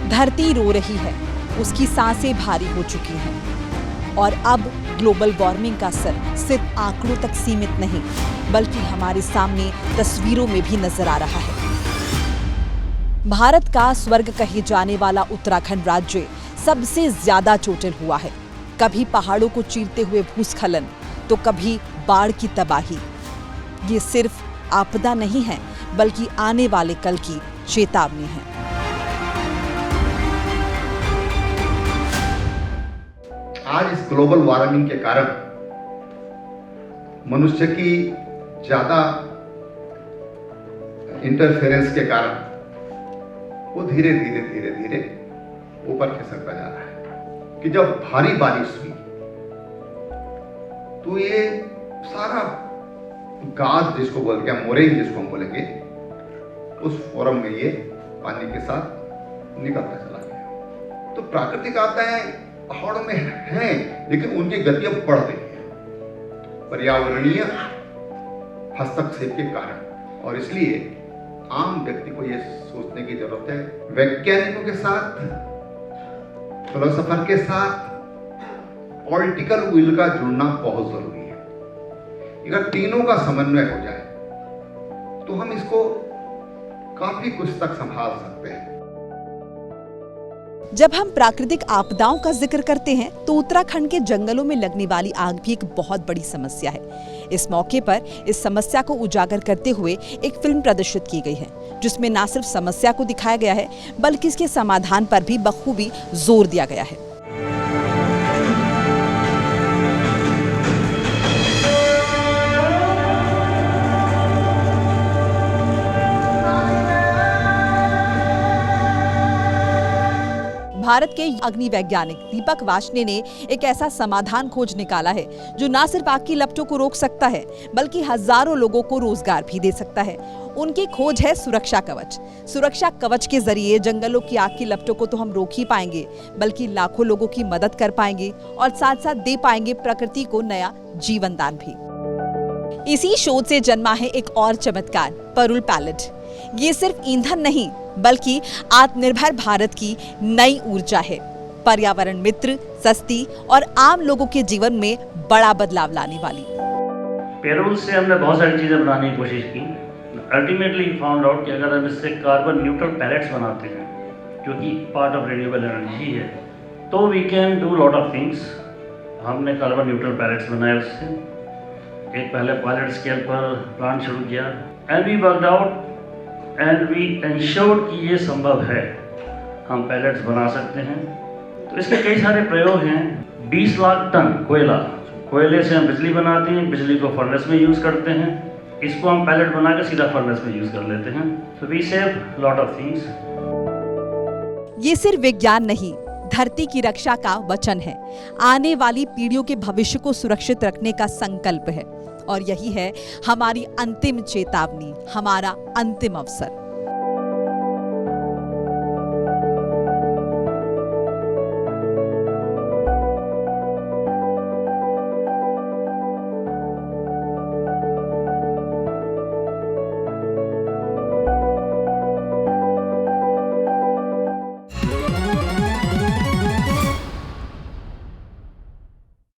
धरती रो रही है, उसकी सांसें भारी हो चुकी हैं और अब ग्लोबल वार्मिंग का असर सिर्फ आंकड़ों तक सीमित नहीं बल्कि हमारे सामने तस्वीरों में भी नजर आ रहा है। भारत का स्वर्ग कहे जाने वाला उत्तराखंड राज्य सबसे ज्यादा चोटिल हुआ है। कभी पहाड़ों को चीरते हुए भूस्खलन तो कभी बाढ़ की तबाही। ये सिर्फ आपदा नहीं है बल्कि आने वाले कल की चेतावनी है। आज इस ग्लोबल वार्मिंग के कारण मनुष्य की ज्यादा इंटरफेरेंस के कारण वो धीरे धीरे ऊपर खिसकता जा रहा है कि जब भारी बारिश हुई तो ये सारा गाद जिसको बोलते हैं, मोरेन जिसको हम बोलेंगे, उस फोरम में ये पानी के साथ निकलता चला गया। तो प्राकृतिक आपदाएं पहाड़ों में हैं लेकिन उनकी गति अब बढ़ रही है पर्यावरणीय हस्तक्षेप के कारण। और इसलिए आम व्यक्ति को यह सोचने की जरूरत है, वैज्ञानिकों के साथ, फिलोसोफर के साथ पॉलिटिकल विल का जुड़ना बहुत जरूरी है। अगर तीनों का समन्वय हो जाए तो हम इसको काफी कुछ तक संभाल सकते हैं। जब हम प्राकृतिक आपदाओं का जिक्र करते हैं तो उत्तराखंड के जंगलों में लगने वाली आग भी एक बहुत बड़ी समस्या है। इस मौके पर इस समस्या को उजागर करते हुए एक फिल्म प्रदर्शित की गई है जिसमें न सिर्फ समस्या को दिखाया गया है बल्कि इसके समाधान पर भी बखूबी जोर दिया गया है। भारत के अग्नि वैज्ञानिक दीपक वार्ष्णेय ने एक ऐसा समाधान खोज निकाला है जो न सिर्फ आग की लपटों को रोक सकता है बल्कि हजारों लोगों को रोजगार भी दे सकता है। उनकी खोज है सुरक्षा कवच। सुरक्षा कवच के जरिए जंगलों की आग की लपटों को तो हम रोक ही पाएंगे बल्कि लाखों लोगों की मदद कर पाएंगे और साथ साथ दे पाएंगे प्रकृति को नया जीवन दान भी। इसी शोध से जन्मा है एक और चमत्कार, परुल पैलेट। ये सिर्फ ईंधन नहीं बल्कि आत्मनिर्भर भारत की नई ऊर्जा है, पर्यावरण मित्र, सस्ती और आम लोगों के जीवन में बड़ा बदलाव लाने वाली। पेरोल से हमने बहुत सारी चीजें बनाने की कोशिश की। अल्टीमेटली फाउंड आउट कि अगर हम इससे कार्बन न्यूट्रल पैलेट्स बनाते हैं जो कि पार्ट ऑफ रिन्यूएबल एनर्जी है तो we can do lot of things. हमने कार्बन न्यूट्रल पैलेट्स बनाए, उससे एक पहले पायलट स्केल पर प्लांट शुरू किया and we worked out and we ensured कि ये संभव है, हम पैलेट्स बना सकते हैं। तो इसके कई सारे प्रयोग हैं। 20 लाख टन कोयले से हम बिजली बनाते हैं, बिजली को फर्नेस में यूज़ करते हैं, इसको हम पैलेट बना के सीधा फर्नेस में यूज़ कर लेते हैं। So we save lot of things. ये सिर्फ विज्ञान नहीं, धरती की रक्षा का वचन है। आने वाली पीढ़ियों के भविष्य को सुरक्षित रखने का संकल्प है और यही है हमारी अंतिम चेतावनी, हमारा अंतिम अवसर।